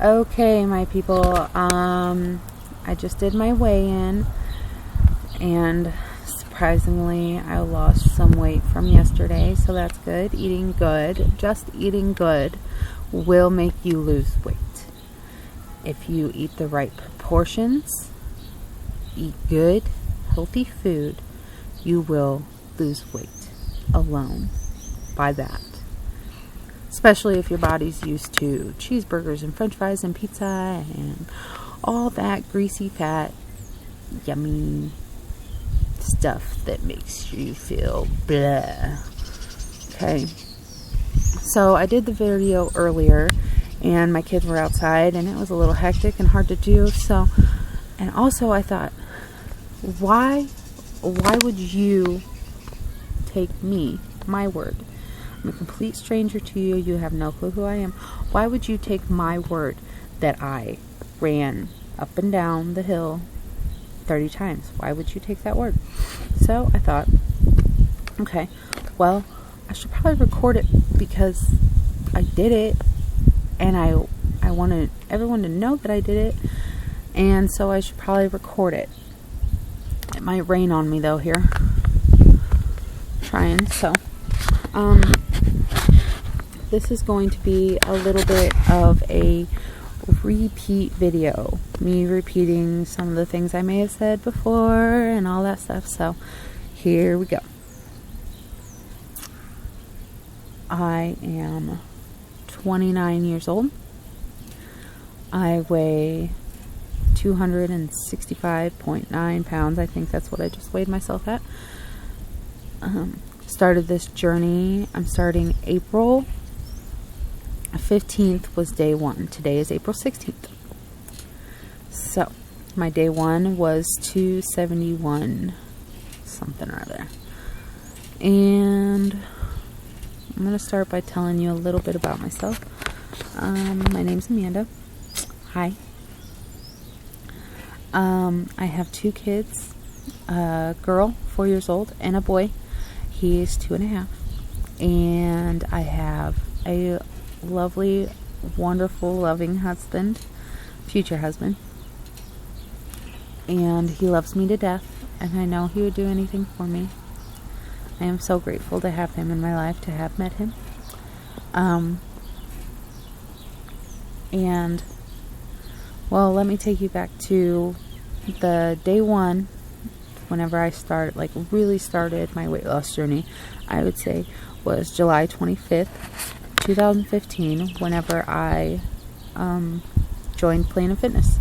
Okay, my people, I just did my weigh-in, and surprisingly, I lost some weight from yesterday, so that's good. Eating good, just eating good, will make you lose weight. If you eat the right proportions, eat good, healthy food, you will lose weight alone by that. Especially if your body's used to cheeseburgers and french fries and pizza and all that greasy, fat, yummy stuff that makes you feel blah. Okay. So I did the video earlier and my kids were outside and it was a little hectic and hard to do. So, and also I thought, why would you take me, my word? I'm a complete stranger to you. You have no clue who I am. Why would you take my word that I ran up and down the hill 30 times? Why would you take that word? So I thought, okay, well, I should probably record it because I did it and I wanted everyone to know that I did it, and so I should probably record it. It might rain on me though here. Trying, so this is going to be a little bit of a repeat video. Me repeating some of the things I may have said before and all that stuff. So here we go. I am 29 years old. I weigh 265.9 pounds. I think that's what I just weighed myself at. Started this journey. I'm starting April 15th was day one. Today is April 16th. So my day one was 271 something or other. And I'm going to start by telling you a little bit about myself. My name's Amanda. Hi. I have two kids, a girl, 4 years old, and a boy. He's 2.5. And I have a lovely, wonderful, loving husband, future husband. And he loves me to death, and I know he would do anything for me. I am so grateful to have him in my life, to have met him. And, well, let me take you back to the day one, whenever I started, like really started my weight loss journey, I would say was July 25th, 2015, whenever I joined Planet Fitness.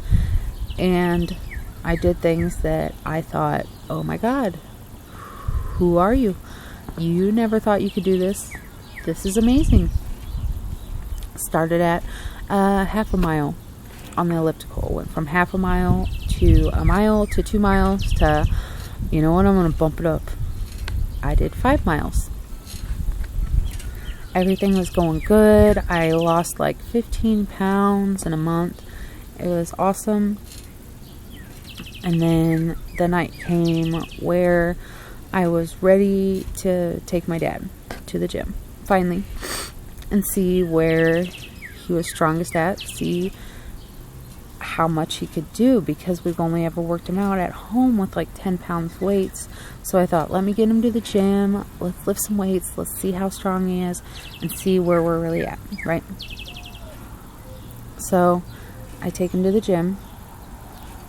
And I did things that I thought, oh my God, who are you? You never thought you could do this. This is amazing. Started at half a mile on the elliptical. Went from half a mile to 2 miles to, you know what, I'm going to bump it up. I did 5 miles. Everything was going good. I lost like 15 pounds in a month. It was awesome. And then the night came where I was ready to take my dad to the gym, finally, and see where he was strongest at, see how much he could do, because we've only ever worked him out at home with like 10 pounds weights. So I thought, let me get him to the gym, let's lift some weights, let's see how strong he is, and see where we're really at, right? So I take him to the gym.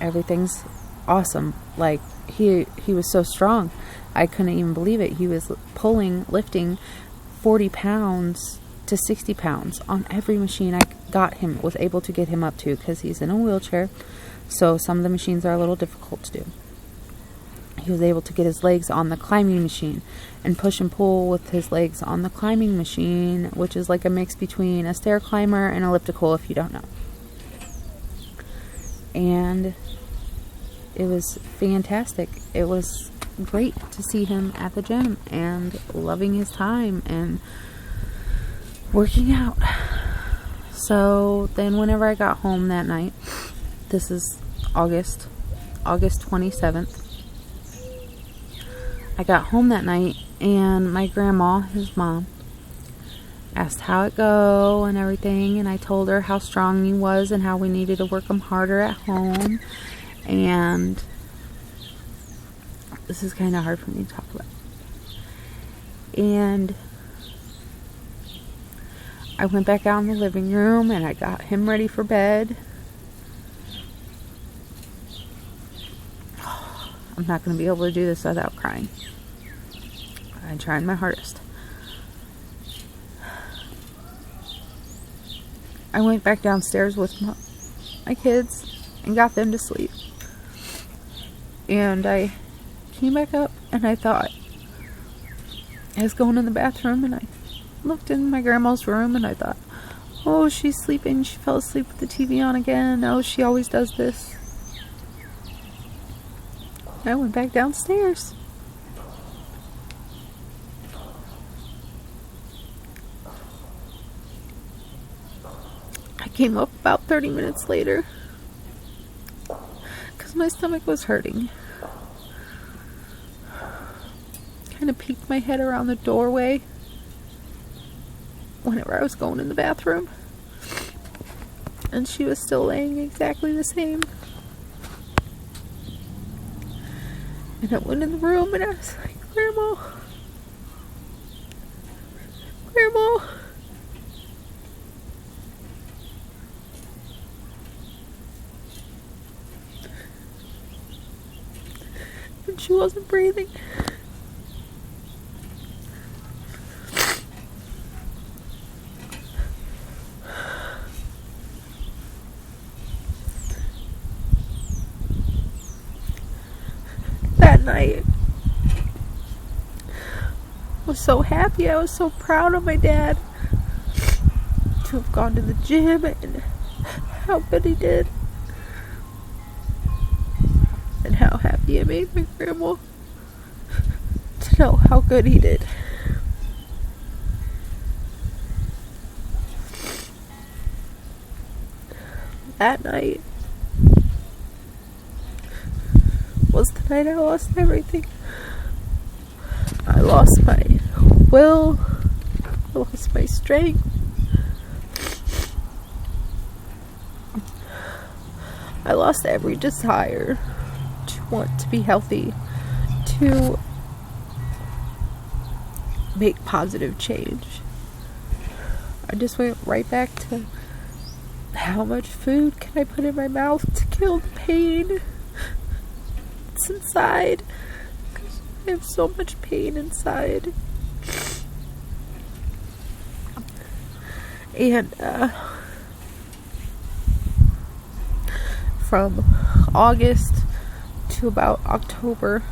Everything's awesome. Like, he was so strong, I couldn't even believe it. He was lifting 40 pounds to 60 pounds on every machine I was able to get him up to, because he's in a wheelchair, so some of the machines are a little difficult to do. He was able to get his legs on the climbing machine and push and pull with his legs on the climbing machine, which is like a mix between a stair climber and elliptical, if you don't know. And it was fantastic. It was great to see him at the gym and loving his time and working out. So then whenever I got home that night, this is August 27th, I got home that night and my grandma, his mom, asked how it go and everything, and I told her how strong he was and how we needed to work him harder at home. And this is kind of hard for me to talk about. And I went back out in the living room and I got him ready for bed. I'm not going to be able to do this without crying. I tried my hardest. I went back downstairs with my kids and got them to sleep. And I came back up and I thought, I was going in the bathroom and I looked in my grandma's room and I thought, oh, she's sleeping. She fell asleep with the TV on again. Oh, she always does this. I went back downstairs. I came up about 30 minutes later because my stomach was hurting. Kind of peeked my head around the doorway whenever I was going in the bathroom, and she was still laying exactly the same. And I went in the room and I was like, Grandma, Grandma. And she wasn't breathing. That night, I was so happy. I was so proud of my dad to have gone to the gym and how good he did, and how happy it made my grandma to know how good he did. That night was the night I lost everything. I lost my will, I lost my strength. I lost every desire to want to be healthy, to make positive change. I just went right back to how much food can I put in my mouth to kill the pain that's inside. I have so much pain inside. And from August to about October,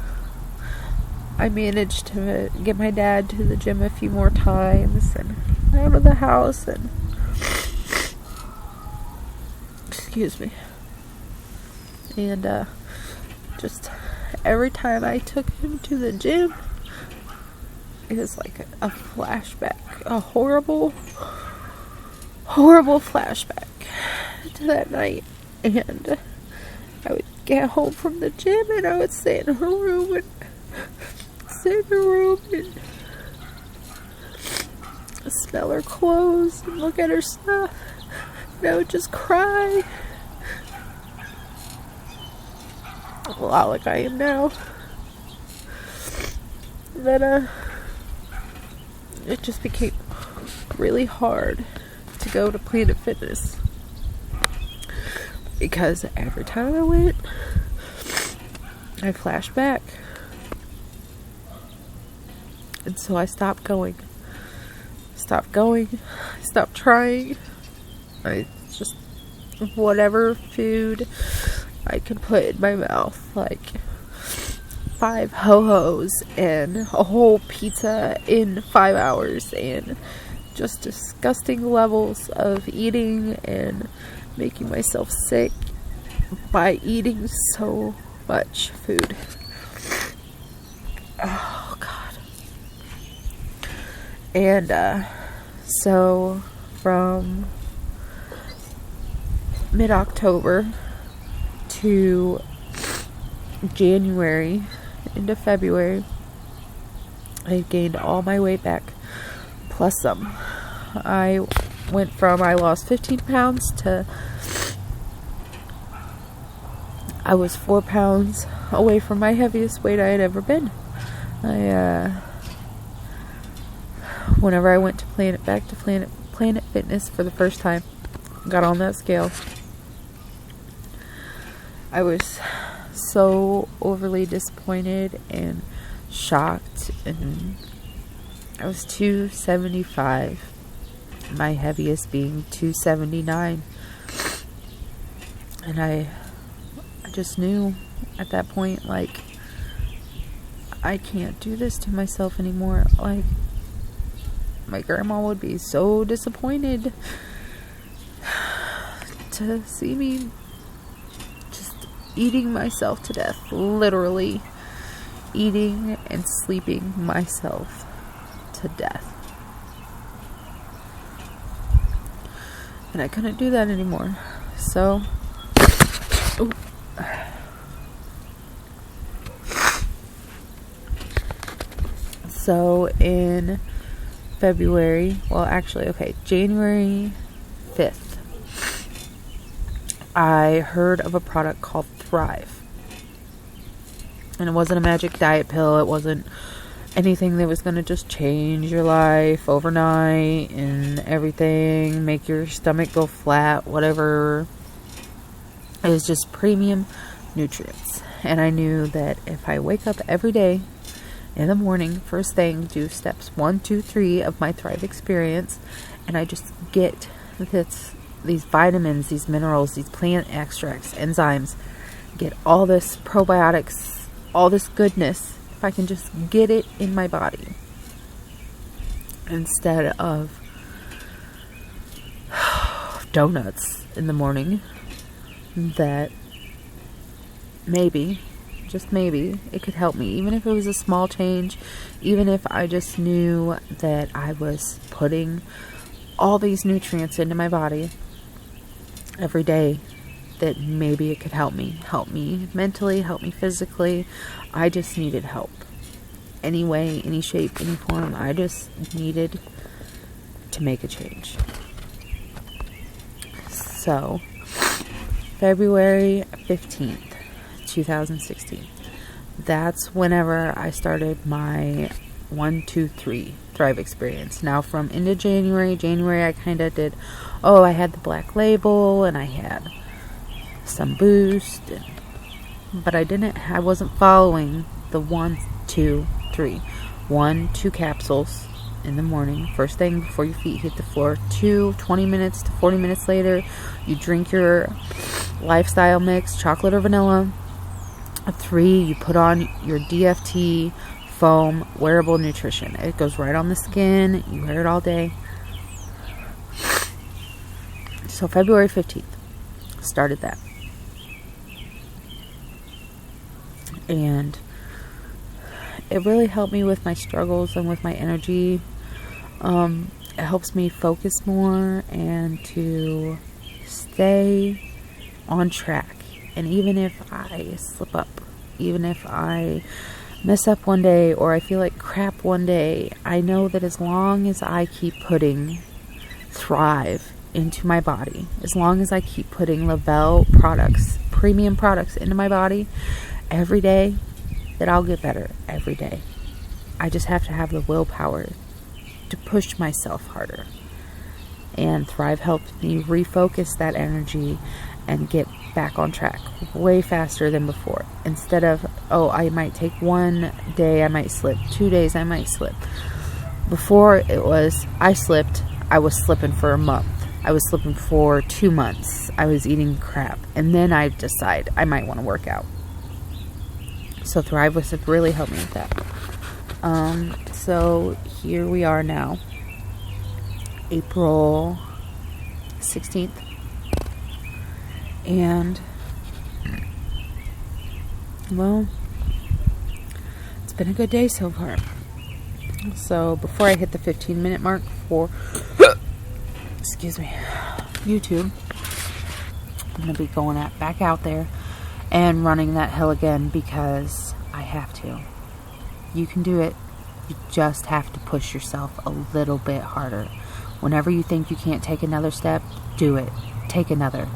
I managed to get my dad to the gym a few more times and out of the house, and excuse me, and just every time I took him to the gym, it was like a flashback, a horrible flashback to that night. And I would get home from the gym and I would sit in her room and smell her clothes and look at her stuff, and I would just cry a lot like I am now. And then it just became really hard to go to Planet Fitness, because every time I went, I flashed back. And so I stopped going. Stopped trying. I just, whatever food I could put in my mouth, like 5 ho-hos and a whole pizza in 5 hours, and just disgusting levels of eating and making myself sick by eating so much food. Oh God. And so from mid-October to January into February, I gained all my weight back plus some. I went from I lost 15 pounds to I was 4 pounds away from my heaviest weight I had ever been. Whenever I went to Planet Fitness for the first time, got on that scale, I was so overly disappointed and shocked, and I was 275, my heaviest being 279, and I just knew at that point, like, I can't do this to myself anymore. Like, my grandma would be so disappointed to see me just eating myself to death, literally eating and sleeping myself to death. And I couldn't do that anymore. So, in February, January 5th, I heard of a product called Thrive. And it wasn't a magic diet pill. It wasn't anything that was going to just change your life overnight and everything, make your stomach go flat, whatever. It was just premium nutrients. And I knew that if I wake up every day in the morning, first thing, do steps 1, 2, 3 of my Thrive experience, and I just get these vitamins, these minerals, these plant extracts, enzymes, get all this probiotics, all this goodness, if I can just get it in my body, instead of donuts in the morning, that maybe, just maybe, it could help me. Even if it was a small change, even if I just knew that I was putting all these nutrients into my body every day, that maybe it could help me mentally, help me physically. I just needed help. Any way, any shape, any form. I just needed to make a change. So, February 15th, 2016. That's whenever I started my 1, 2, 3 Thrive experience. Now from into January I kind of did, I had the Black Label and I had some Boost, but I wasn't following the 1, 2, 3. 1, 2 capsules in the morning, first thing before your feet hit the floor. 2, 20 minutes to 40 minutes later, you drink your lifestyle mix, chocolate or vanilla. 3, you put on your DFT foam wearable nutrition. It goes right on the skin. You wear it all day. So February 15th, started that. And it really helped me with my struggles and with my energy. It helps me focus more and to stay on track. And even if I slip up, even if I mess up one day or I feel like crap one day, I know that as long as I keep putting Thrive into my body, as long as I keep putting Lavelle products, premium products into my body every day, that I'll get better every day. I just have to have the willpower to push myself harder. And Thrive helped me refocus that energy and get back on track way faster than before. Instead of, I might take one day, I might slip, 2 days, I might slip. Before it was, I slipped, I was slipping for a month. I was slipping for 2 months. I was eating crap. And then I decide I might want to work out. So Thrive was really helped me with that. So here we are now, April 16th. And, well, it's been a good day so far. So before I hit the 15-minute mark for, YouTube, I'm going to be going back out there and running that hill again because I have to. You can do it. You just have to push yourself a little bit harder. Whenever you think you can't take another step, do it. Take another.